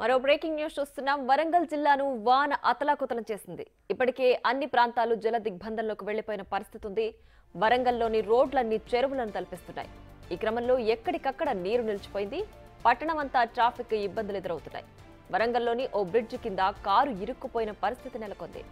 మరో breaking news చూస్తున్నాం. వరంగల్ జిల్లాను వాన అతలాకుతలం చేసింది. ఇప్పటికే అన్ని ప్రాంతాలు జల దిగ్బంధంలోకి వెళ్లిపోయిన పరిస్థితి ఉంది. వరంగల్లోని రోడ్లన్నీ చెరువులను తలపిస్తున్నాయి. ఈ క్రమంలో ఎక్కడికక్కడ నీరు నిలిచిపోయింది. పట్టణమంతా ట్రాఫిక్ ఇబ్బందులు ఎదురవుతున్నాయి. వరంగల్లోని ఓ బ్రిడ్జ్ కింద కారు ఇరుక్కుపోయిన పరిస్థితి నెలకొంది.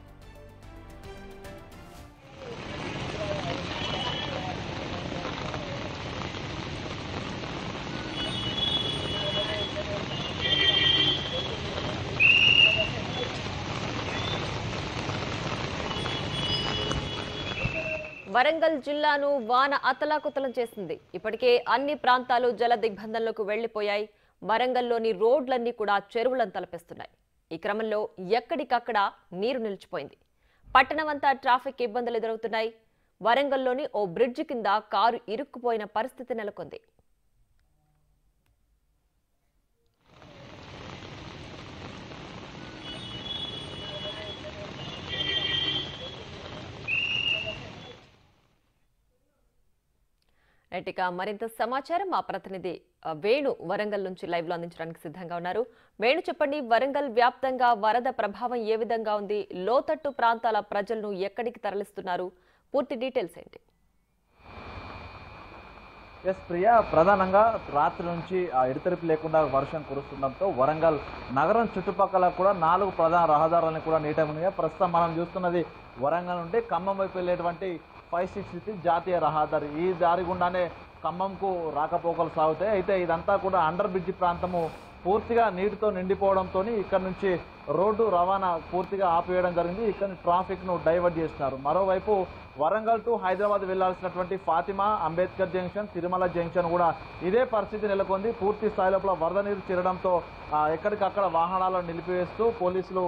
వరంగల్ జిల్లాను వాన అతలాకుతలం చేసింది. ఇప్పటికే అన్ని ప్రాంతాలు జల దిగ్బంధంలోకి వెళ్లిపోయాయి. వరంగల్లోని రోడ్లన్నీ కూడా చెరువులను తలపిస్తున్నాయి. ఈ క్రమంలో ఎక్కడికక్కడ నీరు నిలిచిపోయింది. పట్టణమంతా ట్రాఫిక్ ఇబ్బందులు ఎదురవుతున్నాయి. వరంగల్లోని ఓ బ్రిడ్జ్ కింద కారు ఇరుక్కుపోయిన పరిస్థితి నెలకొంది. ఇక మరింత సమాచారం మా ప్రతినిధి వేణు వరంగల్ నుంచి లైవ్ లో అందించడానికి సిద్ధంగా ఉన్నారు. వేణు, చెప్పండి, వరంగల్ వ్యాప్తంగా వరద ప్రభావం ఏ విధంగా ఉంది? లోతట్టు ప్రాంతాల ప్రజలను ఎక్కడికి తరలిస్తున్నారు? పూర్తి డీటెయిల్స్ ఏంటి? ఎస్ ప్రియా, ప్రధానంగా రాత్రి నుంచి ఎడతెరిపి లేకుండా వర్షం కురుస్తుండటంతో వరంగల్ నగరం చుట్టుపక్కల కూడా 4 ప్రధాన రహదారులను కూడా నీట మునిగాయి. ప్రస్తుతం మనం చూస్తున్నది వరంగల్ నుండి ఖమ్మం వైపు వెళ్ళేటువంటి 563 జాతీయ రహదారి. ఈ దారి గుండానే ఖమ్మంకు రాకపోకలు సాగుతాయి. అయితే ఇదంతా కూడా అండర్ బ్రిడ్జ్ ప్రాంతము పూర్తిగా నీటితో నిండిపోవడంతో ఇక్కడ నుంచి రోడ్డు రవాణా పూర్తిగా ఆపివేయడం జరిగింది. ఇక్కడ ట్రాఫిక్ ను డైవర్ట్ చేస్తున్నారు. మరోవైపు వరంగల్ టు హైదరాబాద్ వెళ్లాల్సినటువంటి ఫాతిమా, అంబేద్కర్ జంక్షన్, తిరుమల జంక్షన్ కూడా ఇదే పరిస్థితి నెలకొంది. పూర్తి స్థాయి లోపల వరద నీరు చేరడంతో ఎక్కడికక్కడ వాహనాలను నిలిపివేస్తూ పోలీసులు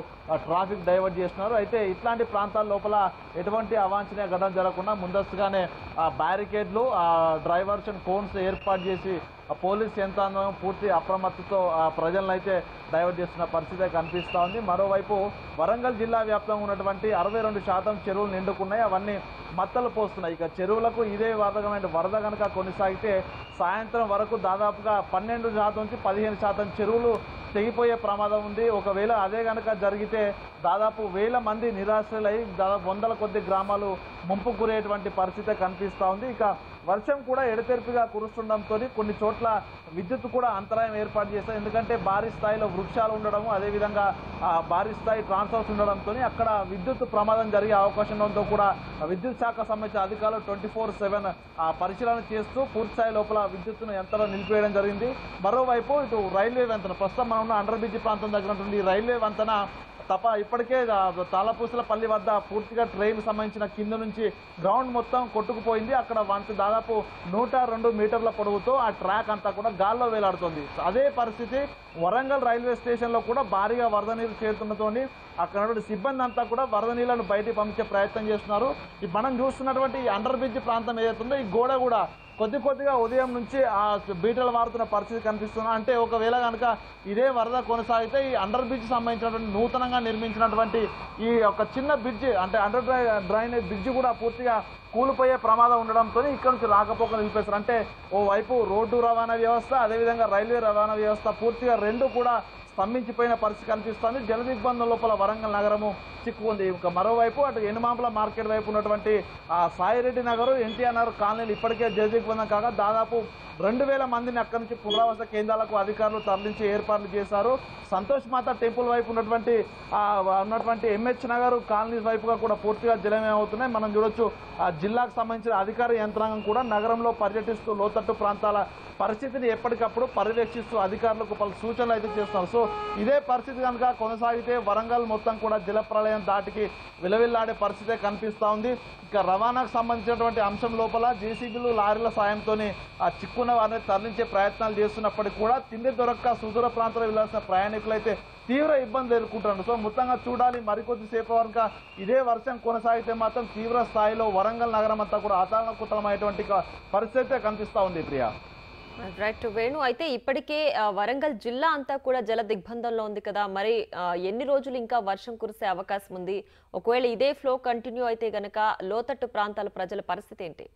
ట్రాఫిక్ డైవర్ట్ చేస్తున్నారు. అయితే ఇట్లాంటి ప్రాంతాల లోపల ఎటువంటి అవాంఛనీయ ఘటన జరగకుండా ముందస్తుగానే బ్యారికేడ్లు, డ్రైవర్షన్ కోన్స్ ఏర్పాటు చేసి పోలీస్ యంత్రాంగం పూర్తి అప్రమత్తతో ప్రజలను అయితే డైవర్ట్ చేస్తున్న పరిస్థితి కనిపిస్తూ ఉంది. మరోవైపు వరంగల్ జిల్లా వ్యాప్తంగా ఉన్నటువంటి 62% చెరువులు నిండుకున్నాయి. అవన్నీ మత్తలు పోస్తున్నాయి. ఇక చెరువులకు ఇదే వాదకమైన వరద కనుక కొనసాగితే సాయంత్రం వరకు దాదాపుగా 12% నుంచి 15% చెరువులు తెగిపోయే ప్రమాదం ఉంది. ఒకవేళ అదే కనుక జరిగితే దాదాపు 1000 మంది నిరాశ్రయులై దాదాపు 100 కొద్ది గ్రామాలు ముంపు గురేటువంటి పరిస్థితి కనిపిస్తూ ఉంది. ఇక వర్షం కూడా ఎడతెరిపిగా కురుస్తుండడంతో కొన్ని చోట్ల విద్యుత్ కూడా అంతరాయం ఏర్పాటు చేస్తారు. ఎందుకంటే భారీ స్థాయిలో వృక్షాలు ఉండడము, అదేవిధంగా భారీ స్థాయి ట్రాన్స్ఫార్మర్స్ ఉండడంతో అక్కడ విద్యుత్ ప్రమాదం జరిగే అవకాశం ఉండడంతో కూడా విద్యుత్ శాఖ సంబంధించిన అధికారులు 24/7 పరిశీలన చేస్తూ పూర్తి స్థాయి లోపల విద్యుత్తును యంత్రాలు నిలిపివేయడం జరిగింది. మరోవైపు ఇటు రైల్వే వంతెన, ప్రస్తుతం మనం ఉన్న అండర్ బ్రిడ్జ్ ప్రాంతం దగ్గర ఉంటుంది రైల్వే వంతెన ఇప్పటికే తాళపూసలపల్లి వద్ద పూర్తిగా ట్రైన్ సంబంధించిన కింద నుంచి గ్రౌండ్ మొత్తం కొట్టుకుపోయింది. అక్కడ దాదాపు 102 మీటర్ల పొడవుతో ఆ ట్రాక్ అంతా కూడా గాల్లో వేలాడుతుంది. అదే పరిస్థితి వరంగల్ రైల్వే స్టేషన్ లో కూడా భారీగా వరద నీరు చేరుతుండటంతో అక్కడ సిబ్బంది అంతా కూడా వరద నీళ్లను బయటికి పంపించే ప్రయత్నం చేస్తున్నారు. మనం చూస్తున్నటువంటి అండర్ బ్రిడ్జ్ ప్రాంతం ఏదైతుందో ఈ గోడ కూడా కొద్దిగా ఉదయం నుంచి ఆ బీటలు మారుతున్న పరిస్థితి కనిపిస్తుంది. అంటే ఒకవేళ కనుక ఇదే వరద కొనసాగితే ఈ అండర్ బ్రిడ్జ్ సంబంధించినటువంటి నూతనంగా నిర్మించినటువంటి ఈ ఒక చిన్న బ్రిడ్జ్, అంటే అండర్ డ్రైనేజ్ బ్రిడ్జ్ కూడా పూర్తిగా కూలిపోయే ప్రమాదం ఉండడంతో ఇక్కడ నుంచి రాకపోకలు నిలిపేస్తారు. అంటే ఓవైపు రోడ్డు రవాణా వ్యవస్థ, అదేవిధంగా రైల్వే రవాణా వ్యవస్థ పూర్తిగా రెండు కూడా స్తంభించిపోయిన పరిస్థితి కనిపిస్తుంది. జల దిగ్బంధం లోపల వరంగల్ నగరము చిక్కుకుంది. ఇంకా మరోవైపు అటు ఎనుమాంపల మార్కెట్ వైపు ఉన్నటువంటి సాయిరెడ్డి నగర్, ఎన్టీఆర్ నగర్ కాలనీలు ఇప్పటికే జల దిగ్బంధం కాగా దాదాపు 2000 మందిని అక్కడి నుంచి పునరావాస కేంద్రాలకు అధికారులు తరలించి ఏర్పాట్లు చేశారు. సంతోష్ మాత టెంపుల్ వైపు ఉన్నటువంటి ఎంహెచ్ నగర్ కాలనీస్ వైపుగా కూడా పూర్తిగా జలమయమవుతున్నాయి. మనం చూడొచ్చు జిల్లాకు సంబంధించిన అధికార యంత్రాంగం కూడా నగరంలో పర్యటిస్తూ లోతట్టు ప్రాంతాల పరిస్థితిని ఎప్పటికప్పుడు పర్యవేక్షిస్తూ అధికారులకు పలు సూచనలు అయితే చేస్తున్నారు. సో ఇదే పరిస్థితి కనుక కొనసాగితే వరంగల్ మొత్తం కూడా జల ప్రళయం దాటికి విలవిల్లాడే పరిస్థితే కనిపిస్తూ ఉంది. ఇక రవాణాకు సంబంధించినటువంటి అంశం లోపల జేసీబీలు, లారీల సాయంతో ఆ చిక్కున్న వారిని తరలించే ప్రయత్నాలు చేస్తున్నప్పటికీ కూడా తిండి దొరక్క సుదూర ప్రాంతాలకు వెళ్లాల్సిన ప్రయాణికులు అయితే తీవ్ర ఇబ్బందులు ఎదుర్కొంటున్నారు. సో మొత్తంగా చూడాలి, మరికొద్దిసేపు వరకు ఇదే వర్షం కొనసాగితే మాత్రం తీవ్ర స్థాయిలో వరంగల్ నగరం అంతా కూడా అతలాకుతలమైనటువంటి పరిస్థితి కనిపిస్తూ ఉంది. ప్రియా, రైట్ వేణు, అయితే ఇప్పటికే వరంగల్ జిల్లా అంతా కూడా జల దిగ్బంధంలో ఉంది కదా, మరి ఎన్ని రోజులు ఇంకా వర్షం కురిసే అవకాశం ఉంది? ఒకవేళ ఇదే ఫ్లో కంటిన్యూ అయితే గనక లోతట్టు ప్రాంతాల ప్రజల పరిస్థితి ఏంటి?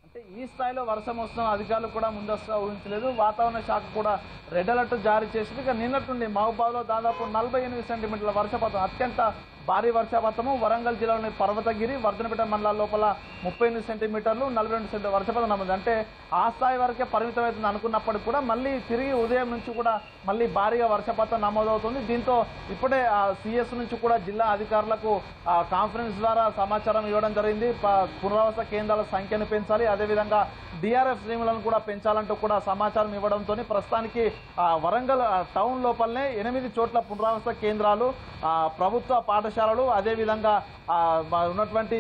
అంటే ఈ స్థాయిలో వర్షం వస్తున్న అధికారులు కూడా ముందస్తుగా ఊహించలేదు. వాతావరణ శాఖ కూడా రెడ్ అలర్ట్ జారీ చేసింది. ఇక నిన్నటి నుండి మహబూబాబాద్లో దాదాపు 48 సెంటీమీటర్ల వర్షపాతం, అత్యంత భారీ వర్షపాతము. వరంగల్ జిల్లాలోని పర్వతగిరి, వర్ధనపేట మండలాల లోపల 38 సెంటీమీటర్లు, 42 సెంటీమీటర్ల వర్షపాతం నమోదు. అంటే ఆ స్థాయి వరకే పరిమితమవుతుంది అనుకున్నప్పటికీ కూడా మళ్ళీ తిరిగి ఉదయం నుంచి కూడా మళ్ళీ భారీగా వర్షపాతం నమోదవుతుంది. దీంతో ఇప్పుడే సిఎస్ నుంచి కూడా జిల్లా అధికారులకు కాన్ఫరెన్స్ ద్వారా సమాచారం ఇవ్వడం జరిగింది. పునరావాస కేంద్రాల సంఖ్యను పెంచాలి, అదేవిధంగా డిఆర్ఎఫ్ శ్రేణులను కూడా పెంచాలంటూ కూడా సమాచారం ఇవ్వడంతో ప్రస్తుతానికి వరంగల్ టౌన్ లోపలనే 8 చోట్ల పునరావాస కేంద్రాలు, ప్రభుత్వ పాఠశాలలు, అదేవిధంగా ఉన్నటువంటి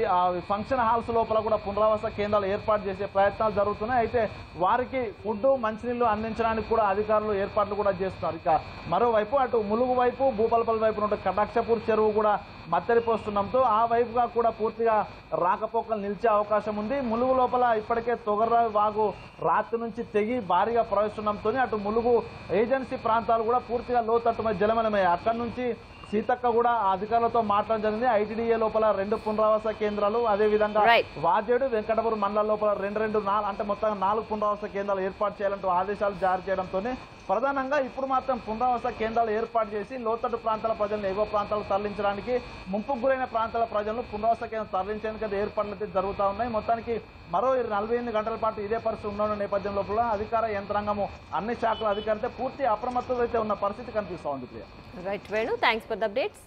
ఫంక్షన్ హాల్స్ లోపల కూడా పునరావాస కేంద్రాలు ఏర్పాటు చేసే ప్రయత్నాలు జరుగుతున్నాయి. అయితే వారికి ఫుడ్, మంచినీళ్లు అందించడానికి కూడా అధికారులు ఏర్పాట్లు కూడా చేస్తున్నారు. ఇక మరోవైపు అటు ములుగు వైపు, భూపాలపల్లి వైపు నుండి కటాక్షపూర్ చెరువు కూడా మత్తెరిపోస్తుండటంతో ఆ వైపుగా కూడా పూర్తిగా రాకపోకలు నిలిచే అవకాశం ఉంది. ములుగు లోపల ఇప్పటికే తొగర్రా వాగు రాత్రి నుంచి తెగి భారీగా ప్రవహిస్తుండటంతో అటు ములుగు ఏజెన్సీ ప్రాంతాలు కూడా పూర్తిగా లోతట్టు జలమలమయ్యాయి. అక్కడి నుంచి సీతక్క కూడా అధికారులతో మాట్లాడడం జరిగింది. ఐటీడీఏ లోపల 2 పునరావాస కేంద్రాలు, అదేవిధంగా వాజేడు, వెంకటపురం మండల లోపల 4 అంటే మొత్తంగా 4 పునరావాస కేంద్రాలు ఏర్పాటు చేయాలంటూ ఆదేశాలు జారీ చేయడంతో ప్రధానంగా ఇప్పుడు మాత్రం పునరావాస కేంద్రాలు ఏర్పాటు చేసి లోతట్టు ప్రాంతాల ప్రజలను ఎగువ ప్రాంతాలకు తరలించడానికి, ముంపుకు గురైన ప్రాంతాల ప్రజలను పునరావాస కేంద్రం తరలించేందుకు ఏర్పాట్లు అయితే జరుగుతూ ఉన్నాయి. మొత్తానికి మరో 48 గంటల పాటు ఇదే పరిస్థితి ఉన్న నేపథ్యం లోపల అధికార యంత్రాంగము, అన్ని శాఖల అధికారులతో పూర్తి అప్రమత్తత అయితే ఉన్న పరిస్థితి కనిపిస్తూ ఉంది. Right Venu, thanks for the updates.